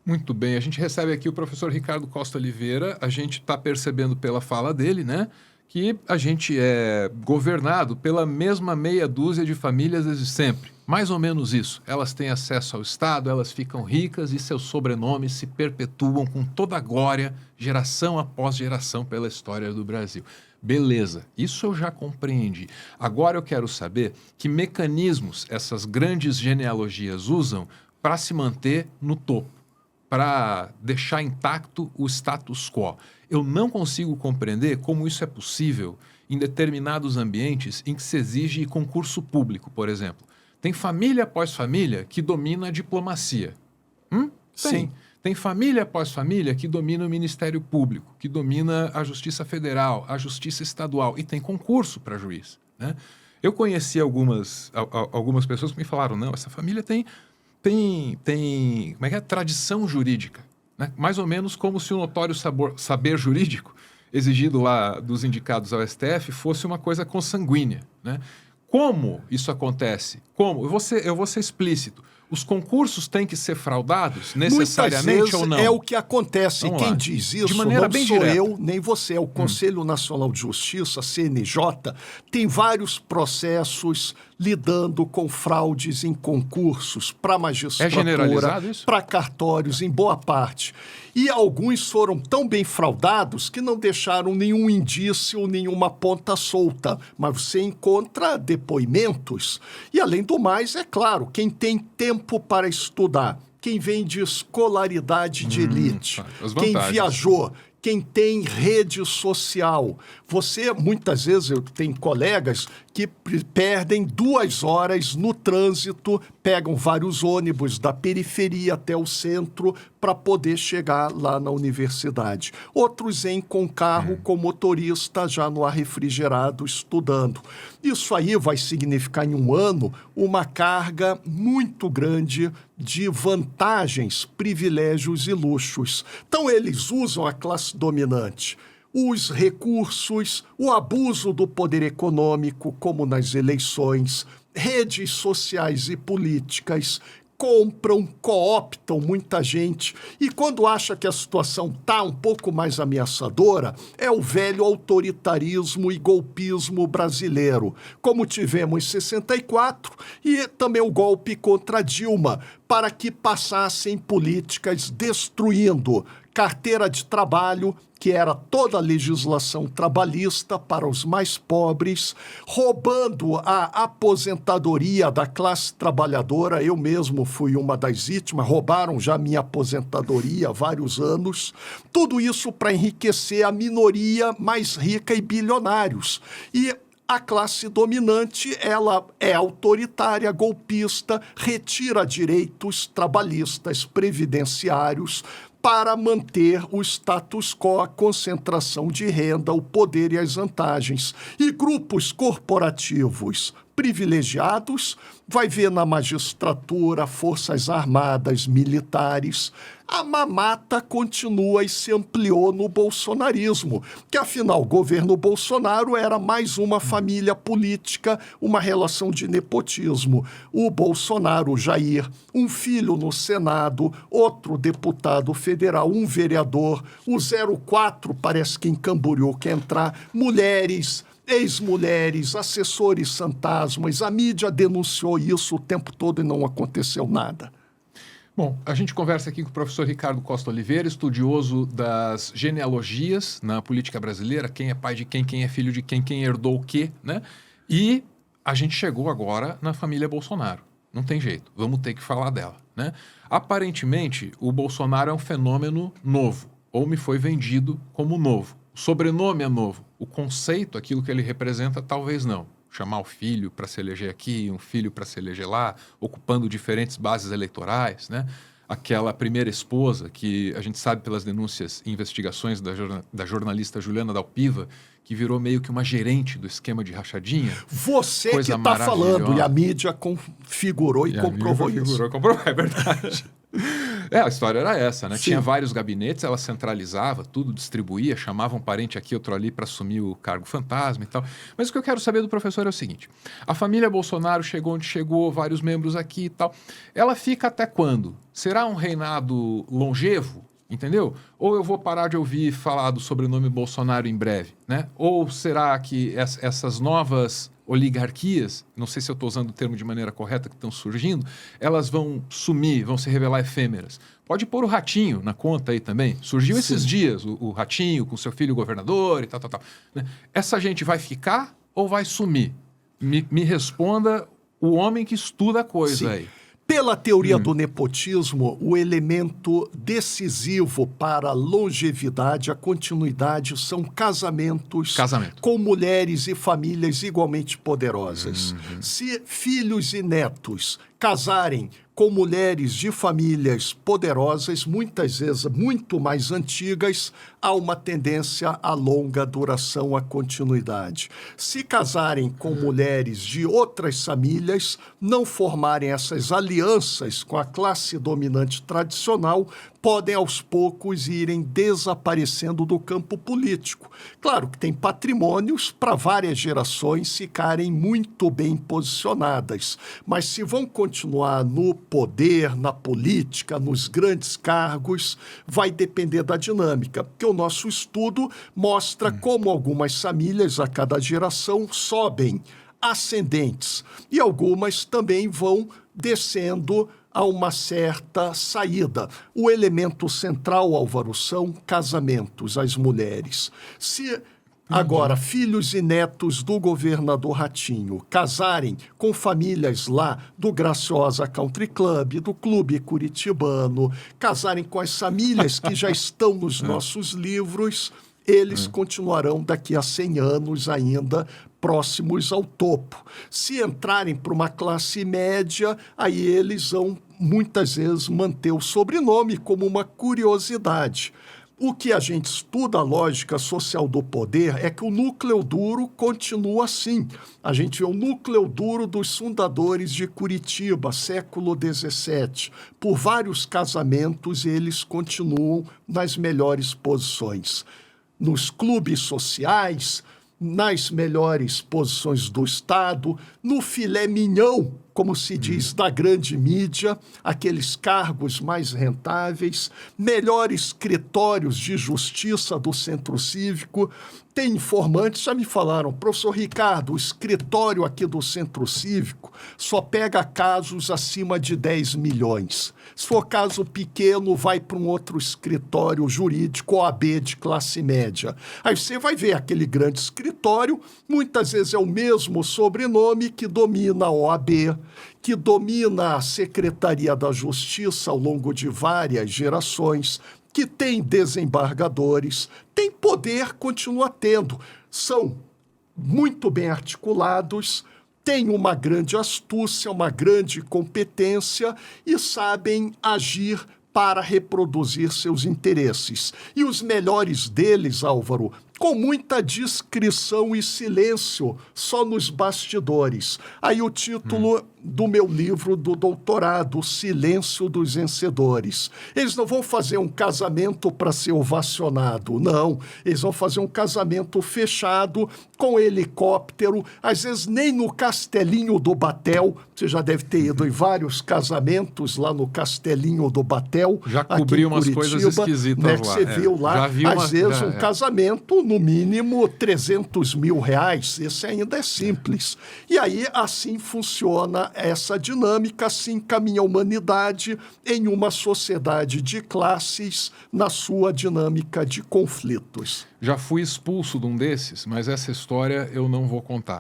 Muito bem, a gente recebe aqui o professor Ricardo Costa Oliveira, a gente está percebendo pela fala dele, né, que a gente é governado pela mesma meia dúzia de famílias desde sempre. Mais ou menos isso. Elas têm acesso ao Estado, elas ficam ricas e seus sobrenomes se perpetuam com toda a glória, geração após geração, pela história do Brasil. Beleza, isso eu já compreendi. Agora eu quero saber que mecanismos essas grandes genealogias usam para se manter no topo, para deixar intacto o status quo. Eu não consigo compreender como isso é possível em determinados ambientes em que se exige concurso público, por exemplo. Tem família após família que domina a diplomacia. Sim. Tem família após família que domina o Ministério Público, que domina a Justiça Federal, a Justiça Estadual, e tem concurso para juiz, né? Eu conheci algumas pessoas que me falaram, não, essa família tem como é que é? Tradição jurídica, né? Mais ou menos como se o notório saber jurídico exigido lá dos indicados ao STF fosse uma coisa consanguínea, né? Como isso acontece? Como? Eu vou ser explícito. Os concursos têm que ser fraudados necessariamente ou não? É o que acontece. Vamos Quem lá. diz De isso maneira não bem sou direta. eu, nem você. É o Conselho Nacional de Justiça, CNJ, tem vários processos lidando com fraudes em concursos para magistratura, generalizado isso? para cartórios, em boa parte. E alguns foram tão bem fraudados que não deixaram nenhum indício, nenhuma ponta solta. Mas você encontra depoimentos. E, além do mais, é claro, quem tem tempo para estudar, quem vem de escolaridade de elite, as quem vantagens. viajou, quem tem rede social. Você, muitas vezes, eu tenho colegas que perdem 2 horas no trânsito, pegam vários ônibus da periferia até o centro para poder chegar lá na universidade. Outros vêm com carro, com motorista já no ar refrigerado, estudando. Isso aí vai significar, em um ano, uma carga muito grande de vantagens, privilégios e luxos. Então, eles usam a classe dominante, os recursos, o abuso do poder econômico, como nas eleições, redes sociais e políticas, compram, cooptam muita gente. E quando acha que a situação está um pouco mais ameaçadora, é o velho autoritarismo e golpismo brasileiro, como tivemos em 64 e também o golpe contra Dilma, para que passassem políticas destruindo carteira de trabalho, que era toda a legislação trabalhista para os mais pobres, roubando a aposentadoria da classe trabalhadora. Eu mesmo fui uma das vítimas, roubaram já minha aposentadoria há vários anos. Tudo isso para enriquecer a minoria mais rica e bilionários. E a classe dominante, ela é autoritária, golpista, retira direitos trabalhistas, previdenciários, para manter o status quo, a concentração de renda, o poder e as vantagens. E grupos corporativos privilegiados vai ver na magistratura, forças armadas, militares. A mamata continua e se ampliou no bolsonarismo, que afinal o governo Bolsonaro era mais uma família política, uma relação de nepotismo. O Bolsonaro, o Jair, um filho no Senado, outro deputado federal, um vereador, o 04 parece que em Camboriú quer entrar, mulheres, ex-mulheres, assessores fantasmas, a mídia denunciou isso o tempo todo e não aconteceu nada. Bom, a gente conversa aqui com o professor Ricardo Costa Oliveira, estudioso das genealogias na política brasileira, quem é pai de quem é filho de quem herdou o quê, né? E a gente chegou agora na família Bolsonaro. Não tem jeito, vamos ter que falar dela, né? Aparentemente, o Bolsonaro é um fenômeno novo, ou me foi vendido como novo. O sobrenome é novo, o conceito, aquilo que ele representa, talvez não. Chamar o filho para se eleger aqui, um filho para se eleger lá, ocupando diferentes bases eleitorais, né? Aquela primeira esposa que a gente sabe pelas denúncias e investigações da jornalista Juliana Dalpiva, que virou meio que uma gerente do esquema de rachadinha. Você que está falando, e a mídia configurou e comprovou isso. É verdade. A história era essa, né? Sim. Tinha vários gabinetes, ela centralizava, tudo distribuía, chamava um parente aqui, outro ali para assumir o cargo fantasma e tal. Mas o que eu quero saber do professor é o seguinte: a família Bolsonaro chegou onde chegou, vários membros aqui e tal. Ela fica até quando? Será um reinado longevo? Entendeu? Ou eu vou parar de ouvir falar do sobrenome Bolsonaro em breve, né? Ou será que essas novas oligarquias, não sei se eu estou usando o termo de maneira correta, que estão surgindo, elas vão sumir, vão se revelar efêmeras. Pode pôr o Ratinho na conta aí também. Surgiu esses dias o Ratinho com seu filho governador e tal, né? Essa gente vai ficar ou vai sumir? Me responda o homem que estuda a coisa aí. Pela teoria do nepotismo, o elemento decisivo para a longevidade, a continuidade, são casamentos com mulheres e famílias igualmente poderosas. Se filhos e netos casarem com mulheres de famílias poderosas, muitas vezes muito mais antigas, há uma tendência à longa duração, à continuidade. Se casarem com mulheres de outras famílias, não formarem essas alianças com a classe dominante tradicional, podem aos poucos irem desaparecendo do campo político. Claro que tem patrimônios para várias gerações ficarem muito bem posicionadas, mas se vão continuar no poder, na política, nos grandes cargos, vai depender da dinâmica, porque o nosso estudo mostra como algumas famílias a cada geração sobem ascendentes e algumas também vão descendo a uma certa saída. O elemento central, Álvaro, são casamentos, as mulheres. Se agora filhos e netos do governador Ratinho casarem com famílias lá do Graciosa Country Club, do Clube Curitibano, casarem com as famílias que já estão nos nossos livros, eles continuarão daqui a 100 anos ainda próximos ao topo. Se entrarem para uma classe média, aí eles vão muitas vezes manter o sobrenome como uma curiosidade. O que a gente estuda a lógica social do poder é que o núcleo duro continua assim. A gente vê o núcleo duro dos fundadores de Curitiba, século XVII. Por vários casamentos, eles continuam nas melhores posições. Nos clubes sociais, nas melhores posições do Estado, no filé mignon, como se diz, da grande mídia, aqueles cargos mais rentáveis, melhores escritórios de justiça do centro cívico. Tem informantes, já me falaram, professor Ricardo, o escritório aqui do centro cívico só pega casos acima de 10 milhões. Se for caso pequeno, vai para um outro escritório jurídico, OAB de classe média. Aí você vai ver aquele grande escritório, muitas vezes é o mesmo sobrenome que domina a OAB, que domina a Secretaria da Justiça ao longo de várias gerações, que tem desembargadores, tem poder, continua tendo. São muito bem articulados, têm uma grande astúcia, uma grande competência e sabem agir para reproduzir seus interesses. E os melhores deles, Álvaro, com muita discrição e silêncio, só nos bastidores. Aí o título do meu livro do doutorado, O Silêncio dos Vencedores. Eles não vão fazer um casamento para ser ovacionado, não. Eles vão fazer um casamento fechado, com helicóptero, às vezes nem no Castelinho do Batel. Você já deve ter ido em vários casamentos lá no Castelinho do Batel. Já cobriu umas coisas esquisitas né, que lá. você viu lá, às vezes um casamento, no mínimo, 300 mil reais. Esse ainda é simples. E aí, assim funciona essa dinâmica, assim caminha a humanidade em uma sociedade de classes na sua dinâmica de conflitos. Já fui expulso de um desses, mas essa história eu não vou contar.